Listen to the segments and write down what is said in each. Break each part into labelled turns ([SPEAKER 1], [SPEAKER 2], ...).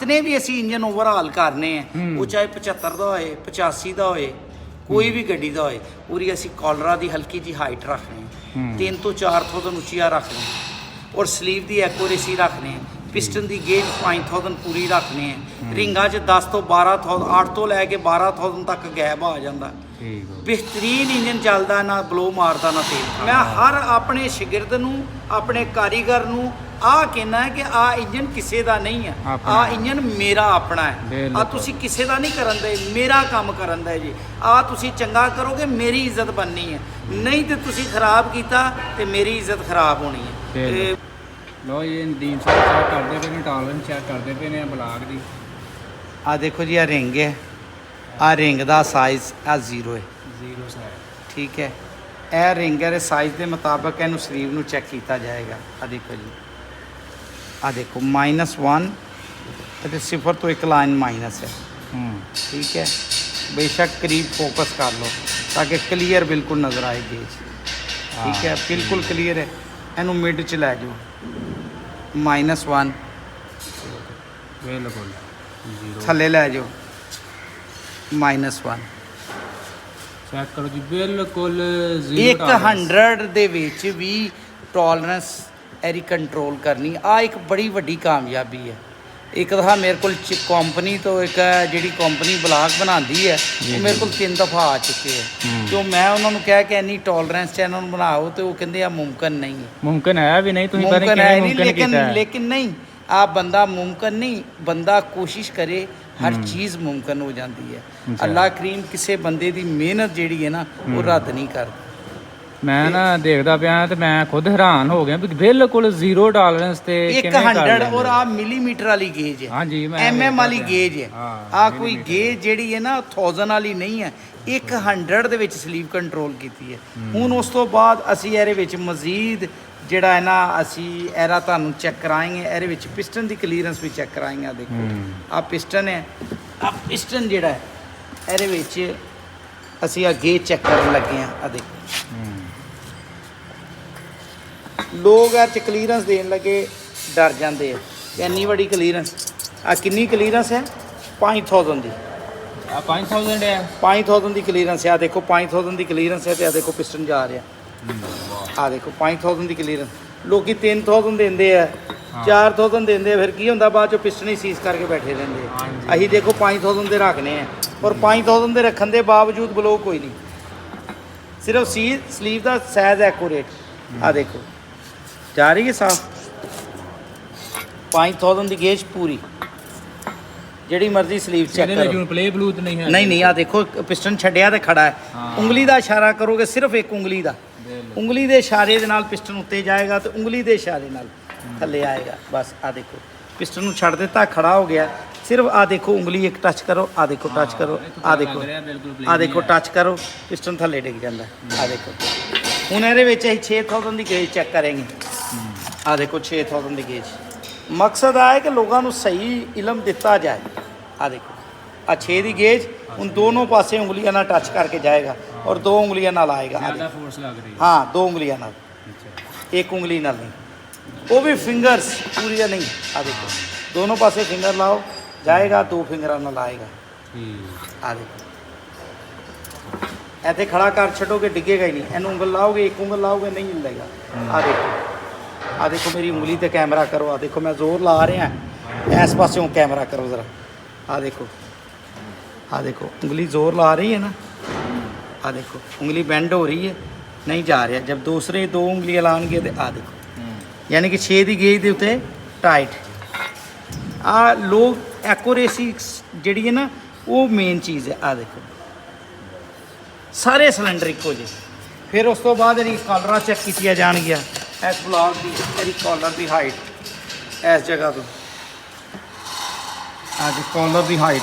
[SPEAKER 1] जितने भी असी इंजन ओवरहाल करने हैं वो चाहे 75 का होए 85 का होए कोई भी गड्डी का होए पूरी असी कॉलरा की हल्की जी हाइट रखने हैं 3 तो 4,000 उचिया रखने और स्लीव की एक्यूरेसी रखने पिस्टन की गेज 5,000 पूरी रखने हैं रिंगा च 10 तो 12,000 8 तो लैके 12,000 तक गैप आ जाता बेहतरीन इंजन चलता ना ब्लो मारता ना तेल मैं हर अपने शिगिरद नूं अपने कारीगर नूं आ कहना है कि आ इंजन किसी का नहीं है आ इंजन मेरा अपना है आ तुसी किसी का नहीं करन दे मेरा काम करन दे जी आ तुसी चंगा करोगे मेरी इज्जत बननी है नहीं तो तुसी खराब किया तो मेरी इज्जत खराब होनी है
[SPEAKER 2] लो ये नदीम साहब चेक करते पे ने टॉलरेंस चेक करते पे ने ब्लॉक दी
[SPEAKER 1] आ देखो जी आ रिंग है आ रिंग का साइज आ 0 है
[SPEAKER 2] 0 साइज ठीक है
[SPEAKER 1] यह रिंग है साइज के मुताबिक इनू शरीर में चेक किया जाएगा आ देखो जी आ देखो -1 तो 0 तो 1 लाइन माइनस है ठीक है बेशक करीब फोकस कर लो ताकि क्लीयर बिल्कुल नज़र आए गेज ठीक है बिल्कुल क्लीयर है इनू मिड च लै जाओ -1
[SPEAKER 2] बिल्कुल
[SPEAKER 1] थले लै जाओ -1
[SPEAKER 2] चेक करो जी बिल्कुल
[SPEAKER 1] 100 दे विच भी टॉलरेंस एरी कंट्रोल करनी आ एक बड़ी वड्डी कामयाबी है एक दफ़ा मेरे को कंपनी तो एक जी कंपनी ब्लॉक बनाती है वो मेरे को 3 दफ़ा आ चुके हैं तो मैं उन्होंने कहा कि इन्नी टॉलरेंस चैनल बनाओ तो वो कहते मुमकिन नहीं है
[SPEAKER 2] मुमकिन है भी नहीं
[SPEAKER 1] मुमकिन है नहीं लेकिन नहीं आप बंदा मुमकिन नहीं बंदा कोशिश करे हर चीज़ मुमकिन हो जाती है अल्लाह करीम किसी बंदे की मेहनत जी है ना वो रद्द नहीं करता
[SPEAKER 2] मैं ना देखता पाया तो मैं खुद हैरान हो गया बिल्कुल 0 टॉलरेंस ते
[SPEAKER 1] 100 और आ मिलीमीटर वाली गेज है
[SPEAKER 2] हाँ जी
[SPEAKER 1] MM वाली गेज है आ कोई गेज जी है ना 1000 वाली नहीं है 100 ਦੇ ਵਿੱਚ ਸਲੀਵ ਕੰਟਰੋਲ ਕੀਤੀ ਹੈ ਹੁਣ ਉਸ ਤੋਂ ਬਾਅਦ ਅਸੀਂ ਇਹਦੇ ਵਿੱਚ ਮਜ਼ੀਦ ਜਿਹੜਾ ਹੈ ਨਾ ਅਸੀਂ ਇਹਦਾ ਤੁਹਾਨੂੰ ਚੈੱਕ ਕਰਾਏਂਗੇ ਇਹਦੇ ਵਿੱਚ ਪਿਸਟਨ ਦੀ ਕਲੀਅਰੈਂਸ ਵੀ ਚੈੱਕ ਕਰਾਏਂਗੇ ਆ ਦੇਖੋ ਆ ਪਿਸਟਨ ਹੈ ਆ ਪਿਸਟਨ ਜਿਹੜਾ ਹੈ ਇਹਦੇ ਵਿੱਚ ਅਸੀਂ ਆ ਗੇਜ ਚੈੱਕ ਕਰਨ ਲੱਗੇ ਆ ਦੇਖੋ ਲੋਕ ਇਹ 'ਚ ਕਲੀਅਰੈਂਸ ਦੇਣ ਲੱਗੇ ਡਰ ਜਾਂਦੇ ਆ ਇੰਨੀ ਵੱਡੀ ਕਲੀਅਰੈਂਸ ਆ ਕਿੰਨੀ ਕਲੀਅਰੈਂਸ ਹੈ 5000 ਦੀ
[SPEAKER 2] 5000 है
[SPEAKER 1] 5000 ਦੀ ਕਲੀਅਰੈਂਸ ਆ ਦੇਖੋ 5000 ਦੀ ਕਲੀਅਰੈਂਸ ਹੈ ਤੇ ਆ ਦੇਖੋ ਪਿਸਟਨ ਜਾ ਰਿਹਾ ਆ ਦੇਖੋ 5000 ਦੀ ਕਲੀਅਰੈਂਸ ਲੋਕੀ 3000 ਦਿੰਦੇ ਆ 4000 ਦਿੰਦੇ ਆ ਫਿਰ ਕੀ ਹੁੰਦਾ ਬਾਅਦ ਚੋਂ ਪਿਸਟਨ ਹੀ ਸੀਜ਼ ਕਰਕੇ ਬੈਠੇ ਰਹਿੰਦੇ ਆ ਅਸੀਂ ਦੇਖੋ 5000 ਦੇ ਰੱਖਨੇ ਆ ਔਰ 5000 ਦੇ ਰੱਖਣ ਦੇ ਬਾਵਜੂਦ ਬਲੋ ਕੋਈ ਨਹੀਂ ਸਿਰਫ ਸਲੀਵ ਦਾ ਸਾਈਜ਼ ਐਕੂਰੇਟ ਆ ਦੇਖੋ ਜਾ ਰਹੀ ਹੈ ਸਾਫ 5000 ਦੀ ਗੇਜ ਪੂਰੀ ਜਿਹੜੀ ਮਰਜ਼ੀ ਸਲੀਵ ਚੈੱਕ ਕਰੋ
[SPEAKER 2] प्ले ब्लूथ नहीं है
[SPEAKER 1] ਨਹੀਂ ਆ ਦੇਖੋ ਪਿਸਟਨ ਛੱਡਿਆ ਤੇ ਖੜਾ ਹੈ ਉਂਗਲੀ ਦਾ ਇਸ਼ਾਰਾ ਕਰੋਗੇ ਸਿਰਫ ਇੱਕ ਉਂਗਲੀ ਦਾ ਉਂਗਲੀ ਦੇ ਇਸ਼ਾਰੇ ਦੇ ਨਾਲ ਪਿਸਟਨ ਉੱਤੇ ਜਾਏਗਾ ਤੇ ਉਂਗਲੀ ਦੇ ਇਸ਼ਾਰੇ ਨਾਲ ਥੱਲੇ ਆਏਗਾ ਬਸ ਆ ਦੇਖੋ ਪਿਸਟਨ ਨੂੰ ਛੱਡ ਦਿੱਤਾ ਖੜਾ ਹੋ ਗਿਆ ਸਿਰਫ ਆ ਦੇਖੋ ਉਂਗਲੀ ਇੱਕ ਟੱਚ ਕਰੋ ਆ ਦੇਖੋ ਟੱਚ ਕਰੋ ਆ ਦੇਖੋ ਟੱਚ ਕਰੋ ਪਿਸਟਨ ਥੱਲੇ ਡਿੱਗ ਜਾਂਦਾ ਆ ਦੇਖੋ ਹੁਣ ਇਹਦੇ ਵਿੱਚ ਅਸੀਂ 6000 ਦੀ ਗੇਜ ਚੈੱਕ ਕਰਾਂਗੇ ਆ ਦੇਖੋ 6000 ਦੀ ਗੇਜ ਮਕਸਦ ਆ ਹੈ ਕਿ ਲੋਕਾਂ ਨੂੰ ਸਹੀ ਇਲਮ ਦਿੱਤਾ ਜਾਏ ਆ ਦੇਖੋ ਆ 6 ਦੀ ਗੇਜ ਹੁਣ ਦੋਨੋਂ ਪਾਸੇ ਉਂਗਲੀਆਂ ਨਾਲ ਟੱਚ ਕਰਕੇ ਜਾਏਗਾ ਔਰ 2 ਉਂਗਲੀਆਂ ਨਾਲ ਆਏਗਾ
[SPEAKER 2] ज़्यादा फोर्स लग रही है
[SPEAKER 1] हाँ 2 ਉਂਗਲੀਆਂ ਨਾਲ एक ਉਂਗਲੀ ਨਾਲ नहीं वो भी फिंगर्स पूरी नहीं आ देखो दोनों पासे फिंगर लाओ जाएगा 2 फिंगਰਾਂ ਨਾਲ ਆਏਗਾ ਆ ਦੇਖੋ ऐसे खड़ा कर छोगे डिगेगा ही नहीं इन ਉਂਗਲ लाओगे एक ਉਂਗਲ लाओगे नहीं हिलेगा आ देखो मेरी ਉਂਗਲੀ ਤੇ कैमरा करो आ देखो मैं जोर ला रहा इस पासों कैमरा करो ज़रा आ देखो ਉਂਗਲੀ जोर ला रही है ना आ देखो ਉਂਗਲੀ बेंड हो रही है नहीं जा रहा जब दूसरे 2 ਉਂਗਲੀਆਂ ਲਾਣਗੇ ਤੇ आ देखो यानी कि 6 ਦੀ ਗੇਜ ਦੇ ਉੱਤੇ टाइट आ लोग एक्यूरेसी ਜਿਹੜੀ ਹੈ ਨਾ ਉਹ ਮੇਨ ਚੀਜ਼ ਹੈ आ देखो ਸਾਰੇ ਸਿਲੰਡਰ ਇੱਕੋ ਜਿਹੇ ਫਿਰ ਉਸ ਤੋਂ ਬਾਅਦ ਇਹਦੀ ਕਾਲਰਾਂ ਚੈੱਕ ਕੀਤੀਆਂ ਜਾਣਗੀਆਂ ਇਸ ਬਲਾਕ ਦੀ ਇਹਦੀ ਕਾਲਰ ਦੀ ਹਾਈਟ ਇਸ ਜਗ੍ਹਾ ਤੋਂ ਅੱਜ ਕਾਲਰ ਦੀ ਹਾਈਟ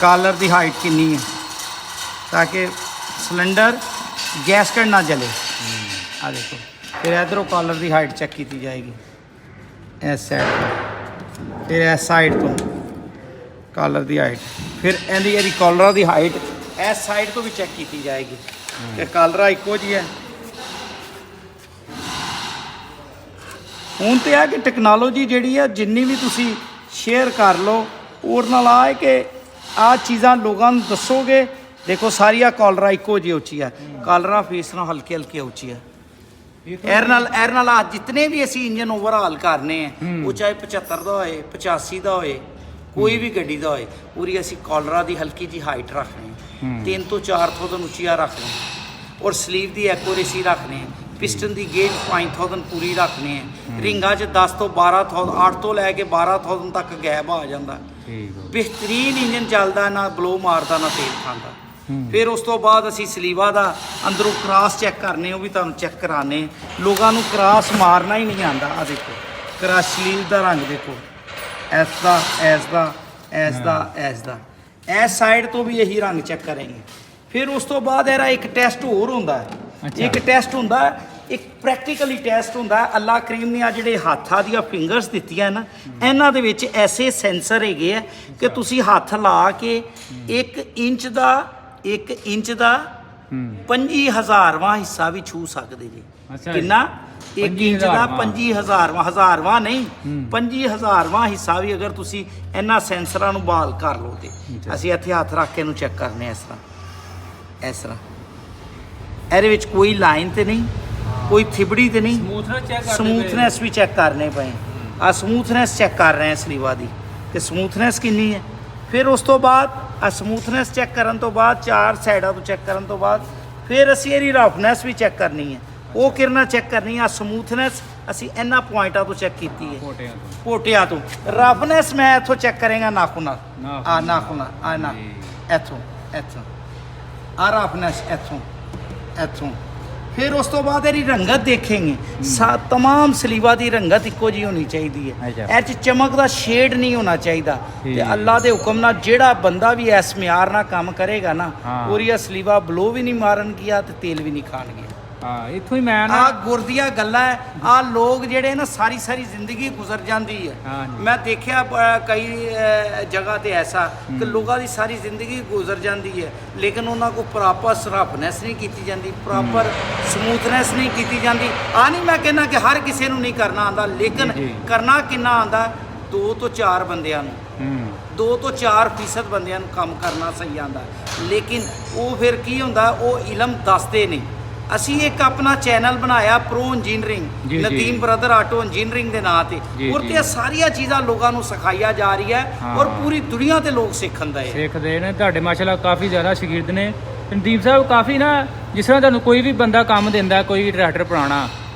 [SPEAKER 1] ਕਾਲਰ ਦੀ ਹਾਈਟ ਕਿੰਨੀ ਹੈ ਤਾਂ ਕਿ ਸਿਲੰਡਰ ਗੈਸਕਟ ਨਾ ਜਲੇ ਆ ਦੇਖੋ ਫਿਰ ਇਧਰੋਂ ਕਾਲਰ ਦੀ ਹਾਈਟ ਚੈੱਕ ਕੀਤੀ ਜਾਏਗੀ ਇਸ ਸਾਈਡ ਤੋਂ ਫਿਰ ਇਸ ਸਾਈਡ ਤੋਂ ਕਾਲਰ ਦੀ ਹਾਈਟ ਫਿਰ ਇਹਦੀ ਕਾਲਰਾਂ ਦੀ ਹਾਈਟ ਇਸ ਸਾਈਡ ਤੋਂ ਵੀ ਚੈੱਕ ਕੀਤੀ ਜਾਏਗੀ ਕਿ ਕਾਲਰਾ ਇੱਕੋ ਜਿਹੀ ਹੈ ਹੁਣ ਤੇ ਆ ਕਿ ਟੈਕਨੋਲੋਜੀ ਜਿਹੜੀ ਆ ਜਿੰਨੀ ਵੀ ਤੁਸੀਂ ਸ਼ੇਅਰ ਕਰ ਲਓ ਉਹਦੇ ਨਾਲ ਆ ਹੈ ਕਿ ਆ ਚੀਜ਼ਾਂ ਲੋਕਾਂ ਨੂੰ ਦੱਸੋਗੇ। ਦੇਖੋ ਸਾਰੀਆਂ ਕਾਲਰਾਂ ਇੱਕੋ ਜਿਹੀ ਉੱਚੀ ਆ, ਕਾਲਰਾਂ ਫੇਸ ਨਾਲ ਹਲਕੇ ਹਲਕੇ ਉੱਚੀ ਆ। ਐਰ ਨਾਲ ਆ ਜਿਤਨੇ ਵੀ ਅਸੀਂ ਇੰਜਨ ਓਵਰਹਾਲ ਕਰਨੇ ਆ ਉਹ ਚਾਹੇ 75 ਦਾ ਹੋਏ 85 ਦਾ ਹੋਏ ਕੋਈ ਵੀ ਗੱਡੀ ਦਾ ਹੋਏ, ਪੂਰੀ ਅਸੀਂ ਕਾਲਰਾਂ ਦੀ ਹਲਕੀ ਜੀ ਹਾਈਟ ਰੱਖਣੀ, 3 ਤੋਂ 4 ਫੁੱਟ ਉੱਚੀਆਂ ਰੱਖਣੀ ਔਰ ਸਲੀਵ ਦੀ ਐਕੂਰੇਸੀ ਰੱਖਣੀ, ਪਿਸਟਨ ਦੀ ਗੇਜ 5000 ਪੂਰੀ ਰੱਖਣੀ ਹੈ, ਰਿੰਗਾਂ 'ਚ 10 ਤੋਂ 12000 8 ਤੋਂ ਲੈ ਕੇ 12000 ਤੱਕ ਗੈਪ ਆ ਜਾਂਦਾ। ਬਿਹਤਰੀਨ ਇੰਜਨ ਚੱਲਦਾ, ਨਾ ਬਲੋ ਮਾਰਦਾ ਨਾ ਤੇਲ ਖਾਂਦਾ। ਫਿਰ ਉਸ ਤੋਂ ਬਾਅਦ ਅਸੀਂ ਸਲੀਵਾ ਦਾ ਅੰਦਰੋਂ ਕ੍ਰਾਸ ਚੈੱਕ ਕਰਨੇ, ਉਹ ਵੀ ਤੁਹਾਨੂੰ ਚੈੱਕ ਕਰਾਣੇ। ਲੋਕਾਂ ਨੂੰ ਕ੍ਰਾਸ ਮਾਰਨਾ ਹੀ ਨਹੀਂ ਆਉਂਦਾ। ਆ ਦੇਖੋ ਕ੍ਰਾਸ ਸਲੀਵ ਦਾ ਰੰਗ ਦੇਖੋ, ਐਸ ਦਾ ਐਸ ਦਾ ਐਸ ਦਾ ਐਸ ਦਾ, ਇਸ ਸਾਈਡ ਤੋਂ ਵੀ ਇਹੀ ਰੰਗ ਚੈੱਕ ਕਰਾਂਗੇ। ਫਿਰ ਉਸ ਤੋਂ ਬਾਅਦ ਇਹਦਾ ਇੱਕ ਟੈਸਟ ਹੋਰ ਹੁੰਦਾ ਹੈ। ਇੱਕ ਟੈਸਟ ਹੁੰਦਾ ਹੈ, ਇੱਕ ਪ੍ਰੈਕਟੀਕਲੀ ਟੈਸਟ ਹੁੰਦਾ ਹੈ। ਅੱਲਾ ਕਰੀਮ ਨੇ ਆ ਜਿਹੜੇ ਹੱਥਾਂ ਦੀਆਂ ਫਿੰਗਰਸ ਦਿੱਤੀਆਂ ਨਾ, ਇਹਨਾਂ ਦੇ ਵਿੱਚ ਐਸੇ ਸੈਂਸਰ ਹੈਗੇ ਆ ਕਿ ਤੁਸੀਂ ਹੱਥ ਲਾ ਕੇ 1 ਇੰਚ ਦਾ 25000ਵਾਂ ਹਿੱਸਾ ਵੀ ਛੂ ਸਕਦੇ ਜੀ। ਕਿੰਨਾ? 1 ਇੰਚ ਦਾ 25000ਵਾਂ ਨਹੀਂ, 25000ਵਾਂ ਹਿੱਸਾ ਵੀ ਅਗਰ ਤੁਸੀਂ ਇਹਨਾਂ ਸੈਂਸਰਾਂ ਨੂੰ ਬਾਲ ਕਰ ਲਓ ਤੇ। ਅਸੀਂ ਇੱਥੇ ਹੱਥ ਰੱਖ ਕੇ ਇਹਨੂੰ ਚੈੱਕ ਕਰਨੇ ਆ, ਇਸ ਤਰ੍ਹਾਂ ਇਹਦੇ ਵਿੱਚ ਕੋਈ ਲਾਈਨ ਤੇ ਨਹੀਂ, ਕੋਈ ਥਿਬੜੀ ਤੇ ਨਹੀਂ, ਸਮੂਥਨੈਸ ਵੀ ਚੈੱਕ ਕਰਨੇ ਪਏ। ਆ ਸਮੂਥਨੈਸ ਚੈੱਕ ਕਰ ਰਹੇ ਹਾਂ ਸਲੀਵਾ ਦੀ ਕਿ ਸਮੂਥਨੈਸ ਕਿੰਨੀ ਹੈ। ਫਿਰ ਉਸ ਤੋਂ ਬਾਅਦ ਆ ਸਮੂਥਨੈਸ ਚੈੱਕ ਕਰਨ ਤੋਂ ਬਾਅਦ 4 ਸਾਈਡਾਂ ਤੋਂ ਚੈੱਕ ਕਰਨ ਤੋਂ ਬਾਅਦ ਫਿਰ ਅਸੀਂ ਇਹਦੀ ਰਫਨੈਸ ਵੀ ਚੈੱਕ ਕਰਨੀ ਹੈ। ਉਹ ਕਿਰਨਾ ਚੈੱਕ ਕਰਨੀ ਆ। ਸਮੂਥਨੈਸ ਅਸੀਂ ਇਹਨਾਂ ਪੁਆਇੰਟਾਂ ਤੋਂ ਚੈੱਕ ਕੀਤੀ ਹੈ, ਪੋਟਿਆਂ ਤੋਂ। ਰਫਨੈਸ ਮੈਂ ਇੱਥੋਂ ਚੈੱਕ ਕਰਾਂਗਾ ਨਾਖੂਨ ਨਾਲ, ਆ ਨਾਖੂਨ ਨਾਲ, ਆ ਨਾ ਇੱਥੋਂ ਆ ਰਫਨੈਸ ਇੱਥੋਂ। ਫਿਰ ਉਸ ਤੋਂ ਬਾਅਦ ਇਹਦੀ ਰੰਗਤ ਦੇਖेंगे। तमाम ਸਲੀਵਾ ਦੀ ਰੰਗਤ ਇੱਕੋ ਜਿਹੀ ਹੋਣੀ ਚਾਹੀਦੀ ਹੈ। ਇਹ 'ਚ ਚਮਕ ਦਾ ਸ਼ੇਡ ਨਹੀਂ ਹੋਣਾ ਚਾਹੀਦਾ। ਤੇ ਅੱਲਾ ਦੇ ਹੁਕਮ ਨਾਲ ਜਿਹੜਾ ਬੰਦਾ ਵੀ ਇਸ ਮਿਆਰ ਨਾਲ ਕੰਮ ਕਰੇਗਾ ਨਾ, ਉਹਦੀਆਂ ਸਲੀਵਾ ਬਲੋ ਵੀ ਨਹੀਂ ਮਾਰਨਗੀਆਂ ਤੇ ਤੇਲ ਵੀ ਨਹੀਂ ਖਾਣਗੀਆਂ।
[SPEAKER 2] ਇੱਥੋਂ ਹੀ ਮੈਂ ਨਾ
[SPEAKER 1] ਆ ਗੁਰਦੀਆਂ ਗੱਲਾਂ ਹੈ। ਆ ਲੋਕ ਜਿਹੜੇ ਨਾ ਸਾਰੀ ਜ਼ਿੰਦਗੀ ਗੁਜ਼ਰ ਜਾਂਦੀ ਹੈ। ਮੈਂ ਦੇਖਿਆ ਕਈ ਜਗ੍ਹਾ ਤੇ ਐਸਾ ਕਿ ਲੋਕਾਂ ਦੀ ਸਾਰੀ ਜ਼ਿੰਦਗੀ ਗੁਜ਼ਰ ਜਾਂਦੀ ਹੈ, ਲੇਕਿਨ ਉਹਨਾਂ ਕੋਲ ਪ੍ਰੋਪਰ ਰਫਨੈਸ ਨਹੀਂ ਕੀਤੀ ਜਾਂਦੀ, ਪ੍ਰੋਪਰ ਸਮੂਥਨੈਸ ਨਹੀਂ ਕੀਤੀ ਜਾਂਦੀ। ਆ ਨਹੀਂ ਮੈਂ ਕਹਿੰਦਾ ਕਿ ਹਰ ਕਿਸੇ ਨੂੰ ਨਹੀਂ ਕਰਨਾ ਆਉਂਦਾ, ਲੇਕਿਨ ਕਰਨਾ ਕਿੰਨਾ ਆਉਂਦਾ? 2 ਤੋਂ 4 ਬੰਦਿਆਂ ਨੂੰ, 2 ਤੋਂ 4% ਬੰਦਿਆਂ ਨੂੰ ਕੰਮ ਕਰਨਾ ਸਹੀ ਆਉਂਦਾ। ਲੇਕਿਨ ਉਹ ਫਿਰ ਕੀ ਹੁੰਦਾ, ਉਹ ਇਲਮ ਦੱਸਦੇ ਨਹੀਂ। ਅਸੀਂ ਇੱਕ ਆਪਣਾ ਚੈਨਲ ਬਣਾਇਆ pro engineering, Nadeem brother auto engineering ਦੇ ਨਾਂ ਤੇ। ਔਰ ਤੇ ਸਾਰੀਆਂ ਚੀਜ਼ਾਂ ਲੋਕਾਂ ਨੂੰ ਸਿਖਾਈਆਂ ਜਾ ਰਹੀ ਹੈ ਔਰ ਪੂਰੀ ਦੁਨੀਆ ਤੇ ਲੋਕ ਸਿੱਖਦੇ ਨੇ। ਤੁਹਾਡੇ ਮਾਸ਼ਾਅੱਲਾ ਕਾਫੀ ਜ਼ਿਆਦਾ ਸ਼ਾਗਿਰਦ ਨੇ ਨਦੀਮ ਸਾਹਿਬ। ਕਾਫੀ ਨਾ ਜਿਸ ਤਰ੍ਹਾਂ ਤੁਹਾਨੂੰ ਕੋਈ ਵੀ ਬੰਦਾ ਕੰਮ ਦਿੰਦਾ, ਕੋਈ ਟਰੈਕਟਰ ਪੁਰਾਣਾ,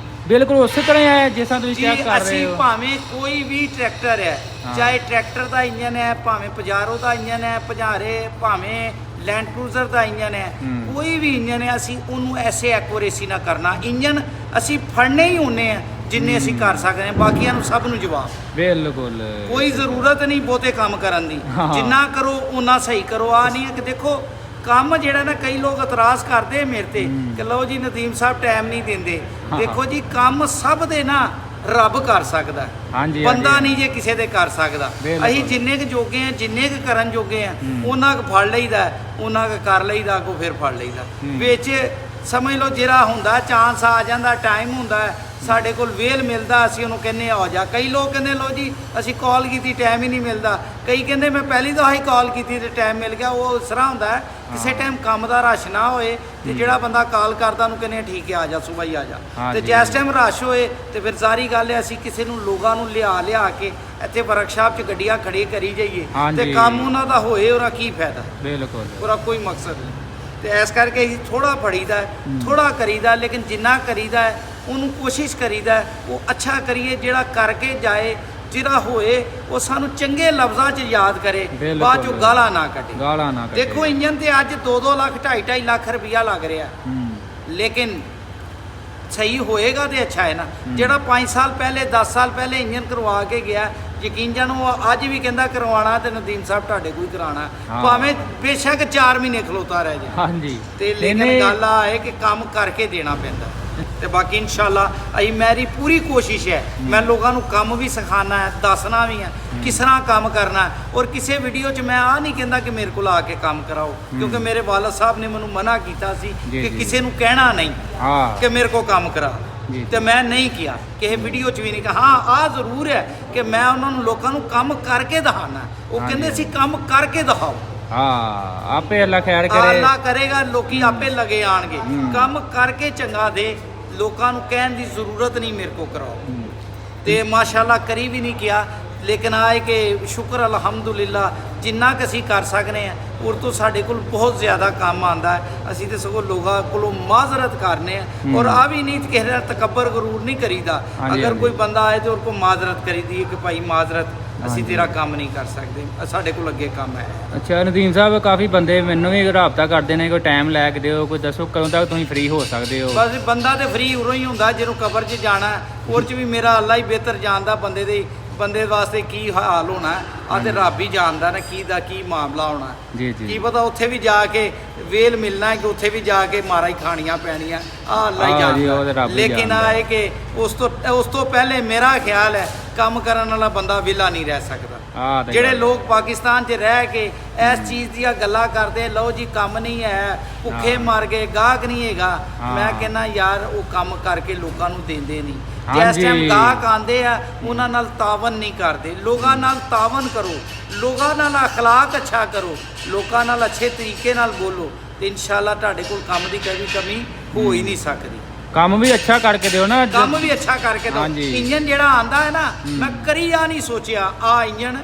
[SPEAKER 1] ਬਿਲਕੁਲ ਉਸੇ ਤਰ੍ਹਾਂ ਹੀ ਹੈ ਜਿਸ ਤਰ੍ਹਾਂ ਤੁਸੀਂ ਚੈੱਕ ਕਰ ਰਹੇ ਹੋ। ਭਾਵੇਂ ਕੋਈ ਵੀ ਟਰੈਕਟਰ ਹੈ, ਚਾਹੇ ਟਰੈਕਟਰ ਦਾ ਇੰਜਨ ਹੈ, ਭਾਵੇਂ ਪਜਾਰੋ ਦਾ ਇੰਜਨ ਹੈ, ਪਜਾਰੇ, ਭਾਵੇਂ ਲੈਂਡ ਕਰੂਜ਼ਰ ਦਾ ਇੰਜਨ ਹੈ, ਕੋਈ ਵੀ ਇੰਜਨ ਹੈ, ਅਸੀਂ ਉਹਨੂੰ ਐਸੇ ਐਕੂਰੇਸੀ ਨਾਲ ਕਰਨਾ। ਇੰਜਨ ਅਸੀਂ ਫੜਨੇ ਹੀ ਹੁੰਨੇ ਆ ਜਿੰਨੇ ਅਸੀਂ ਕਰ ਸਕਦੇ ਹਾਂ, ਬਾਕੀਆਂ ਨੂੰ ਸਭ ਨੂੰ ਜਵਾਬ।
[SPEAKER 2] ਬਿਲਕੁਲ
[SPEAKER 1] ਕੋਈ ਜ਼ਰੂਰਤ ਨਹੀਂ ਬਹੁਤੇ ਕੰਮ ਕਰਨ ਦੀ, ਜਿੰਨਾ ਕਰੋ ਉਨਾ ਸਹੀ ਕਰੋ। ਆ ਨਹੀਂ ਹੈ ਕਿ ਦੇਖੋ ਕੰਮ ਜਿਹੜਾ ਨਾ, ਕਈ ਲੋਕ ਇਤਰਾਜ਼ ਕਰਦੇ ਮੇਰੇ ਤੇ ਕਿ ਲਓ ਜੀ ਨਦੀਮ ਸਾਹਿਬ ਟਾਈਮ ਨਹੀਂ ਦਿੰਦੇ। ਦੇਖੋ ਜੀ ਕੰਮ ਸਭ ਦੇ ਨਾ ਰੱਬ ਕਰ ਸਕਦਾ, ਬੰਦਾ ਨਹੀਂ ਜੇ ਕਿਸੇ ਦੇ ਕਰ ਸਕਦਾ। ਅਸੀਂ ਜਿੰਨੇ ਕੁ ਜੋਗੇ ਆ, ਜਿੰਨੇ ਕੁ ਕਰਨ ਜੋਗੇ ਆ, ਉਹਨਾਂ ਕੁ ਫੜ ਲਈਦਾ, ਉਹਨਾਂ ਕੁ ਕਰ ਲਈਦਾ, ਕੋ ਫਿਰ ਫੜ ਲਈਦਾ। ਵਿੱਚ ਸਮਝ ਲਓ ਜਿਹੜਾ ਹੁੰਦਾ ਚਾਂਸ ਆ ਜਾਂਦਾ, ਟਾਈਮ ਹੁੰਦਾ, ਸਾਡੇ ਕੋਲ ਵੇਲ ਮਿਲਦਾ, ਅਸੀਂ ਉਹਨੂੰ ਕਹਿੰਦੇ ਆ ਜਾ। ਕਈ ਲੋਕ ਕਹਿੰਦੇ ਲਓ ਜੀ ਅਸੀਂ ਕਾਲ ਕੀਤੀ ਟਾਈਮ ਹੀ ਨਹੀਂ ਮਿਲਦਾ। ਕਈ ਕਹਿੰਦੇ ਮੈਂ ਪਹਿਲੀ ਦਫਾ ਹੀ ਕਾਲ ਕੀਤੀ ਤੇ ਟਾਈਮ ਮਿਲ ਗਿਆ। ਉਹ ਇਸ ਤਰ੍ਹਾਂ ਹੁੰਦਾ ਕਿਸੇ ਟਾਈਮ ਕੰਮ ਦਾ ਰਸ਼ ਨਾ ਹੋਏ ਤੇ ਜਿਹੜਾ ਬੰਦਾ ਕਾਲ ਕਰਦਾ ਉਹਨੂੰ ਕਹਿੰਦੇ ਠੀਕ ਹੈ ਆ ਜਾ, ਸੁਬਾਹ ਹੀ ਆ ਜਾ। ਤੇ ਜਿਸ ਟਾਈਮ ਰਸ਼ ਹੋਏ ਤੇ ਫਿਰ ਸਾਰੀ ਗੱਲ ਹੈ ਅਸੀਂ ਕਿਸੇ ਨੂੰ ਲੋਕਾਂ ਨੂੰ ਲਿਆ ਕੇ ਇੱਥੇ ਵਰਕਸ਼ਾਪ 'ਚ ਗੱਡੀਆਂ ਖੜੀ ਕਰੀ ਜਾਈਏ ਤੇ ਕੰਮ ਉਹਨਾਂ ਦਾ ਹੋਏ, ਉਹਦਾ ਕੀ ਫਾਇਦਾ? ਬਿਲਕੁਲ, ਉਹਦਾ ਕੋਈ ਮਕਸਦ ਨਹੀਂ। ਤੇ ਇਸ ਕਰਕੇ ਅਸੀਂ ਥੋੜਾ ਫੜੀਦਾ, ਥੋੜਾ ਕਰੀਦਾ, ਲੇਕਿਨ ਜਿੰਨਾ ਕਰੀਦਾ ਉਹਨੂੰ ਕੋਸ਼ਿਸ਼ ਕਰੀਦਾ ਉਹ ਅੱਛਾ ਕਰੀਏ। ਜਿਹੜਾ ਕਰਕੇ ਜਾਏ, ਜਿਹੜਾ ਹੋਏ, ਉਹ ਸਾਨੂੰ ਚੰਗੇ ਲਫ਼ਜ਼ਾਂ 'ਚ ਯਾਦ ਕਰੇ, ਬਾਅਦ 'ਚੋਂ ਗਾਲਾਂ ਨਾ ਕੱਢੇ। ਦੇਖੋ ਇੰਜਨ ਤੇ ਅੱਜ 2-2 ਲੱਖ 2.5 ਲੱਖ ਰੁਪਇਆ ਲੱਗ ਰਿਹਾ, ਲੇਕਿਨ ਸਹੀ ਹੋਏਗਾ ਤੇ ਅੱਛਾ ਹੈ ਨਾ। ਜਿਹੜਾ 5 ਸਾਲ ਪਹਿਲੇ 10 ਸਾਲ ਪਹਿਲੇ ਇੰਜਨ ਕਰਵਾ ਕੇ ਗਿਆ, ਯਕੀਨ ਜਾਣੋ ਅੱਜ ਵੀ ਕਹਿੰਦਾ ਕਰਵਾਉਣਾ ਤੇ ਨਦੀਮ ਸਾਹਿਬ ਤੁਹਾਡੇ ਕੋਈ ਕਰਾਉਣਾ, ਭਾਵੇਂ ਬੇਸ਼ੱਕ 4 ਮਹੀਨੇ ਖਲੋਤਾ ਰਹਿ ਜਾਏ। ਤੇ ਲੇਕਿਨ ਗੱਲ ਆ ਹੈ ਕਿ ਕੰਮ ਕਰਕੇ ਦੇਣਾ ਪੈਂਦਾ। ਤੇ ਬਾਕੀ ਇਨਸ਼ਾਅੱਲਾ ਮੇਰੀ ਪੂਰੀ ਕੋਸ਼ਿਸ਼ ਹੈ, ਮੈਂ ਲੋਕਾਂ ਨੂੰ ਕੰਮ ਵੀ ਸਿਖਾਉਣਾ ਹੈ, ਦੱਸਣਾ ਵੀ ਹੈ ਕਿਸ ਤਰ੍ਹਾਂ ਕੰਮ ਕਰਨਾ। ਔਰ ਕਿਸੇ ਵੀਡੀਓ 'ਚ ਮੈਂ ਆ ਨਹੀਂ ਕਹਿੰਦਾ ਕਿ ਮੇਰੇ ਕੋਲ ਆ ਕੇ ਕੰਮ ਕਰਾਓ, ਕਿਉਂਕਿ ਮੇਰੇ ਵਾਲਦ ਸਾਹਿਬ ਨੇ ਮੈਨੂੰ ਮਨਾ ਕੀਤਾ ਸੀ ਕਿ ਕਿਸੇ ਨੂੰ ਕਹਿਣਾ ਨਹੀਂ ਕਿ ਮੇਰੇ ਕੋਲ ਕੰਮ ਕਰਾ।
[SPEAKER 2] ਜੀ।
[SPEAKER 1] ਤੇ ਮੈਂ ਨਹੀਂ ਕਿਹਾ ਕਿਸੇ ਵੀਡੀਓ 'ਚ ਵੀ ਨਹੀਂ ਕਿਹਾ। ਹਾਂ ਆ ਜ਼ਰੂਰ ਹੈ ਕਿ ਮੈਂ ਉਹਨਾਂ ਨੂੰ ਲੋਕਾਂ ਨੂੰ ਕੰਮ ਕਰਕੇ ਦਿਖਾਣਾ। ਉਹ
[SPEAKER 2] ਹਾਂਜੀ।
[SPEAKER 1] ਕਹਿੰਦੇ ਸੀ ਕੰਮ ਕਰਕੇ ਦਿਖਾਓ।
[SPEAKER 2] ਹਾਂ ਆਪੇ ਅੱਲਾ ਖੈਰ ਕਰੇ।
[SPEAKER 1] ਅੱਲਾ ਕਰੇਗਾ, ਲੋਕੀ ਆਪੇ ਲਗੇ ਆਣਗੇ। ਕੰਮ ਕਰਕੇ ਚੰਗਾ ਦੇ, ਲੋਕਾਂ ਨੂੰ ਕਹਿਣ ਦੀ ਜ਼ਰੂਰਤ ਨਹੀਂ ਮੇਰੇ ਕੋ ਕਰਾਓ। ਤੇ ਮਾਸ਼ਾਅੱਲਾ ਕਰੀ ਵੀ ਨਹੀਂ ਕਿਹਾ, ਲੇਕਿਨ ਆਏ ਕਿ ਸ਼ੁਕਰ ਅਲਹਮਦੁਲਿਲਾ ਜਿੰਨਾ ਕੁ ਅਸੀਂ ਕਰ ਸਕਦੇ ਹਾਂ ਔਰ ਤੋਂ ਸਾਡੇ ਕੋਲ ਬਹੁਤ ਜ਼ਿਆਦਾ ਕੰਮ ਆਂਦਾ ਹੈ। ਅਸੀਂ ਤੇ ਸਗੋਂ ਲੋਕਾਂ ਕੋਲੋਂ ਮਾਜ਼ਰਤ ਕਰਨੇ ਆ ਔਰ ਆ ਵੀ ਨਹੀਂ ਕਿਸੇ ਦਾ ਤਕੱਬਰ ਗਰੂਰ ਨਹੀਂ ਕਰੀਦਾ। ਅਗਰ ਕੋਈ ਬੰਦਾ ਆਏ ਤੇ ਉਹ ਕੋ ਮਾਜ਼ਰਤ ਕਰੀਦੀ ਹੈ ਕਿ ਭਾਈ ਮਾਜ਼ਰਤ ਅਸੀਂ ਤੇਰਾ ਕੰਮ ਨਹੀਂ ਕਰ ਸਕਦੇ, ਸਾਡੇ ਕੋਲ ਅੱਗੇ ਕੰਮ ਹੈ।
[SPEAKER 2] ਅੱਛਾ ਨਦੀਮ ਸਾਹਿਬ, ਕਾਫੀ ਬੰਦੇ ਮੈਨੂੰ ਵੀ ਰਾਬਤਾ ਕਰਦੇ ਨੇ, ਕੋਈ ਟਾਈਮ ਲੈ ਕੇ ਦਿਓ, ਕੋਈ ਦੱਸੋ ਕਦੋਂ ਤੱਕ ਤੁਸੀਂ ਫ੍ਰੀ ਹੋ ਸਕਦੇ ਹੋ?
[SPEAKER 1] ਬਸ ਬੰਦਾ ਤੇ ਫ੍ਰੀ ਉਰੋਂ ਹੀ ਹੁੰਦਾ ਜਦੋਂ ਕਬਰ 'ਚ ਜਾਣਾ। ਉਹ 'ਚ ਵੀ ਮੇਰਾ ਅੱਲਾ ਹੀ ਬਿਹਤਰ ਜਾਣਦਾ ਬੰਦੇ ਵਾਸਤੇ ਕੀ ਹਾਲ ਹੋਣਾ। ਆ ਤੇ ਰੱਬ ਹੀ ਜਾਣਦਾ ਨਾ ਕੀ ਦਾ ਕੀ ਮਾਮਲਾ ਹੋਣਾ।
[SPEAKER 2] ਜੀ ਜੀ।
[SPEAKER 1] ਕੀ ਪਤਾ ਉੱਥੇ ਵੀ ਜਾ ਕੇ ਵੇਲ ਮਿਲਣਾ ਹੈ ਕਿ ਉੱਥੇ ਵੀ ਜਾ ਕੇ ਮਾਰਾ ਹੀ ਖਾਣੀਆਂ ਪੈਣੀਆਂ। ਆ ਅੱਲਾ ਹੀ ਜਾਣਦਾ। ਲੇਕਿਨ ਆਏ ਕਿ ਉਸ ਤੋਂ ਪਹਿਲੇ ਮੇਰਾ ਖਿਆਲ ਹੈ ਕੰਮ ਕਰਨ ਵਾਲਾ ਬੰਦਾ ਵਿਹਲਾ ਨਹੀਂ ਰਹਿ ਸਕਦਾ। ਜਿਹੜੇ ਲੋਕ ਪਾਕਿਸਤਾਨ 'ਚ ਰਹਿ ਕੇ ਇਸ ਚੀਜ਼ ਦੀਆਂ ਗੱਲਾਂ ਕਰਦੇ, ਲਓ ਜੀ ਕੰਮ ਨਹੀਂ ਹੈ, ਭੁੱਖੇ ਮਰ ਗਏ, ਗਾਹਕ ਨਹੀਂ ਹੈਗਾ, ਮੈਂ ਕਹਿੰਦਾ ਯਾਰ ਉਹ ਕੰਮ ਕਰਕੇ ਲੋਕਾਂ ਨੂੰ ਦਿੰਦੇ ਨਹੀਂ। ਜਿਸ ਟਾਈਮ ਗਾਹਕ ਆਉਂਦੇ ਆ ਉਹਨਾਂ ਨਾਲ ਤਾਵਨ ਨਹੀਂ ਕਰਦੇ। ਲੋਕਾਂ ਨਾਲ ਤਾਵਨ ਕਰੋ, ਲੋਕਾਂ ਨਾਲ ਅਖਲਾਕ ਅੱਛਾ ਕਰੋ, ਲੋਕਾਂ ਨਾਲ ਅੱਛੇ ਤਰੀਕੇ ਨਾਲ ਬੋਲੋ ਤੇ ਇਨਸ਼ਾਅੱਲਾ ਤੁਹਾਡੇ ਕੋਲ ਕੰਮ ਦੀ ਕਮੀ ਹੋ ਹੀ ਨਹੀਂ ਸਕਦੀ।
[SPEAKER 2] ਕੰਮ ਵੀ ਅੱਛਾ ਕਰਕੇ ਦਿਓ ਨਾ,
[SPEAKER 1] ਕੰਮ ਵੀ ਅੱਛਾ ਕਰਕੇ ਦਿਓ। ਇੰਜਨ ਜਿਹੜਾ ਆਂਦਾ ਹੈ ਨਾ, ਮੈਂ ਕਰੀਆ ਨਹੀਂ ਸੋਚਿਆ ਆ ਇੰਜਨ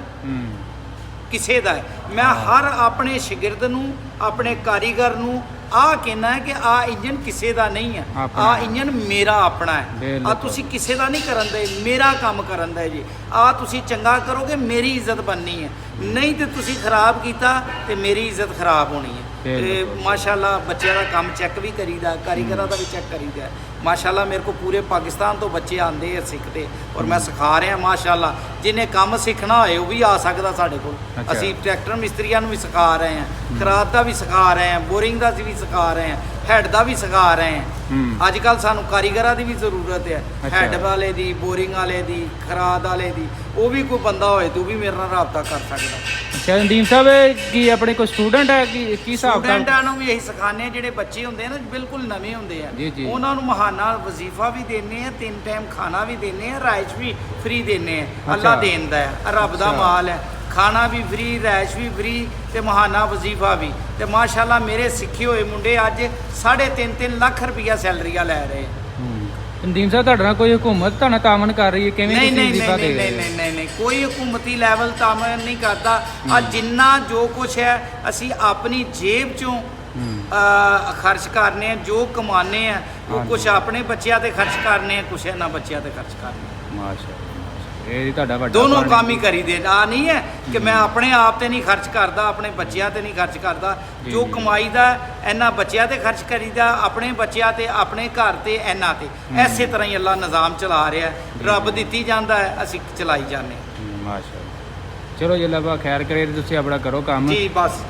[SPEAKER 1] ਕਿਸੇ ਦਾ ਹੈ। ਮੈਂ ਹਰ ਆਪਣੇ ਸ਼ਾਗਿਰਦ ਨੂੰ, ਆਪਣੇ ਕਾਰੀਗਰ ਨੂੰ ਆ ਕਹਿਣਾ ਹੈ ਕਿ ਆ ਇੰਜਨ ਕਿਸੇ ਦਾ ਨਹੀਂ ਹੈ, ਆ ਇੰਜਨ ਮੇਰਾ ਆਪਣਾ ਹੈ। ਆ ਤੁਸੀਂ ਕਿਸੇ ਦਾ ਨਹੀਂ ਕਰਨ ਦੇ, ਮੇਰਾ ਕੰਮ ਕਰਨ ਦਾ ਜੀ। ਆ ਤੁਸੀਂ ਚੰਗਾ ਕਰੋਗੇ ਮੇਰੀ ਇੱਜ਼ਤ ਬਣਨੀ ਹੈ, ਨਹੀਂ ਤੇ ਤੁਸੀਂ ਖਰਾਬ ਕੀਤਾ ਤੇ ਮੇਰੀ ਇੱਜ਼ਤ ਖਰਾਬ ਹੋਣੀ ਹੈ। ਤੇ ਮਾਸ਼ਾਅੱਲਾ ਬੱਚਿਆਂ ਦਾ ਕੰਮ ਚੈੱਕ ਵੀ ਕਰੀਦਾ, ਕਾਰੀਗਰਾਂ ਦਾ ਵੀ ਚੈੱਕ ਕਰੀਦਾ। ਮਾਸ਼ਾਅੱਲਾ ਮੇਰੇ ਕੋ ਪੂਰੇ ਪਾਕਿਸਤਾਨ ਤੋਂ ਬੱਚੇ ਆਉਂਦੇ ਆ ਸਿੱਖਦੇ ਔਰ ਮੈਂ ਸਿਖਾ ਰਿਹਾ। ਮਾਸ਼ਾਅੱਲਾ ਜਿਹਨੇ ਕੰਮ ਸਿੱਖਣਾ ਹੋਏ ਉਹ ਵੀ ਆ ਸਕਦਾ ਸਾਡੇ ਕੋਲ। ਅਸੀਂ ਟਰੈਕਟਰ ਮਿਸਤਰੀਆਂ ਨੂੰ ਵੀ ਸਿਖਾ ਰਹੇ ਹਾਂ, ਖਰਾਦ ਦਾ ਵੀ ਸਿਖਾ ਰਹੇ ਹਾਂ, ਬੋਰਿੰਗ ਦਾ ਵੀ ਸਿਖਾ ਰਹੇ ਹਾਂ, ਹੈਡ ਦਾ ਵੀ ਸਿਖਾ ਰਹੇ ਹਾਂ। ਅੱਜ ਕੱਲ ਸਾਨੂੰ ਕਾਰੀਗਰਾਂ ਦੀ ਵੀ ਜ਼ਰੂਰਤ ਹੈ, ਹੈਡ ਵਾਲੇ ਦੀ, ਬੋਰਿੰਗ ਵਾਲੇ ਦੀ, ਖਰਾਦ ਵਾਲੇ ਦੀ। ਉਹ ਵੀ ਕੋਈ ਬੰਦਾ ਹੋਏ ਤੂੰ ਵੀ ਮੇਰੇ ਨਾਲ ਰਾਬਤਾ ਕਰ ਸਕਦਾ।
[SPEAKER 2] ਅੱਛਾ ਨਦੀਮ ਸਾਹਿਬ, ਕੀ ਆਪਣੇ ਕੋਈ ਸਟੂਡੈਂਟ ਹੈ ਕੀ ਹਿਸਾਬ?
[SPEAKER 1] ਸਟੂਡੈਂਟਾਂ ਨੂੰ ਵੀ ਇਹੀ ਸਿਖਾਉਂਦੇ ਆ, ਜਿਹੜੇ ਬੱਚੇ ਹੁੰਦੇ ਆ ਨਾ ਬਿਲਕੁਲ ਨਵੇਂ ਹੁੰਦੇ ਆ, ਉਹਨਾਂ ਨੂੰ ਮਹਾਨਾ ਵਜ਼ੀਫਾ ਵੀ ਦਿੰਦੇ ਆ, 3 ਟਾਈਮ ਖਾਣਾ ਵੀ ਦਿੰਦੇ ਆ, ਰਾਇਸ਼ ਵੀ ਫ੍ਰੀ ਦਿੰਦੇ ਆ। ਅੱਲਾ ਦੇਂਦਾ ਹੈ, ਰੱਬ ਦਾ ਮਾਲ ਹੈ। ਖਾਣਾ ਵੀ ਫ੍ਰੀ, ਰਾਇਸ਼ ਵੀ ਫ੍ਰੀ ਤੇ ਮਹਾਨਾ ਵਜ਼ੀਫਾ ਵੀ। ਤੇ ਮਾਸ਼ਾਅੱਲਾ ਮੇਰੇ ਸਿੱਖੇ ਹੋਏ ਮੁੰਡੇ ਅੱਜ 3.5 ਲੱਖ ਰੁਪਈਆ ਸੈਲਰੀਆਂ ਲੈ ਰਹੇ।
[SPEAKER 2] ਨਦੀਮ ਸਾਹਿਬ, ਤੁਹਾਡੇ ਨਾਲ ਕੋਈ ਹੁਕੂਮਤ ਤੁਹਾਡਾ ਤਾਮਨ ਕਰ ਰਹੀ ਹੈ? ਕਿਵੇਂ
[SPEAKER 1] ਨਹੀਂ ਕੋਈ ਹੁਕੂਮਤੀ ਲੈਵਲ ਤਾਮਨ ਨਹੀਂ ਕਰਦਾ। ਆ ਜਿੰਨਾ ਜੋ ਕੁਛ ਹੈ ਅਸੀਂ ਆਪਣੀ ਜੇਬ ਚੋਂ ਖਰਚ ਕਰਨੇ ਆ, ਜੋ ਕਮਾਨੇ ਆ ਉਹ ਕੁਛ ਆਪਣੇ ਬੱਚਿਆਂ ਤੇ ਖਰਚ ਕਰਨੇ ਆ, ਕੁਛ ਇਹਨਾਂ ਬੱਚਿਆਂ ਤੇ ਖਰਚ ਕਰਨੇ।
[SPEAKER 2] ਮਾਸ਼ਾਅੱਲਾ, ਇਹ ਤੁਹਾਡਾ ਵੱਡਾ
[SPEAKER 1] ਦੋਨੋਂ ਕੰਮ ਹੀ ਕਰੀਦੇ। ਆ ਨਹੀਂ ਹੈ ਕਿ ਮੈਂ ਆਪਣੇ ਆਪ ਤੇ ਨਹੀਂ ਖਰਚ ਕਰਦਾ, ਆਪਣੇ ਬੱਚਿਆਂ ਤੇ ਨਹੀਂ ਖਰਚ ਕਰਦਾ। ਜੋ ਕਮਾਈਦਾ ਇਹਨਾਂ ਬੱਚਿਆਂ ਤੇ ਖਰਚ ਕਰੀਦਾ, ਆਪਣੇ ਬੱਚਿਆਂ ਤੇ, ਆਪਣੇ ਘਰ ਤੇ, ਇਹਨਾਂ ਤੇ। ਐਸੇ ਤਰ੍ਹਾਂ ਹੀ ਅੱਲਾ ਨਿਜ਼ਾਮ ਚਲਾ ਰਿਹਾ। ਰੱਬ ਦਿੱਤੀ ਜਾਂਦਾ ਹੈ, ਅਸੀਂ ਚਲਾਈ ਜਾਂਦੇ।
[SPEAKER 2] ਮਾਸ਼ਾਅੱਲਾ, ਚਲੋ ਜੀ ਅੱਲਾ ਖੈਰ ਕਰੇ, ਤੁਸੀਂ ਆਪਣਾ ਕਰੋ ਕੰਮ
[SPEAKER 1] ਜੀ। ਬਸ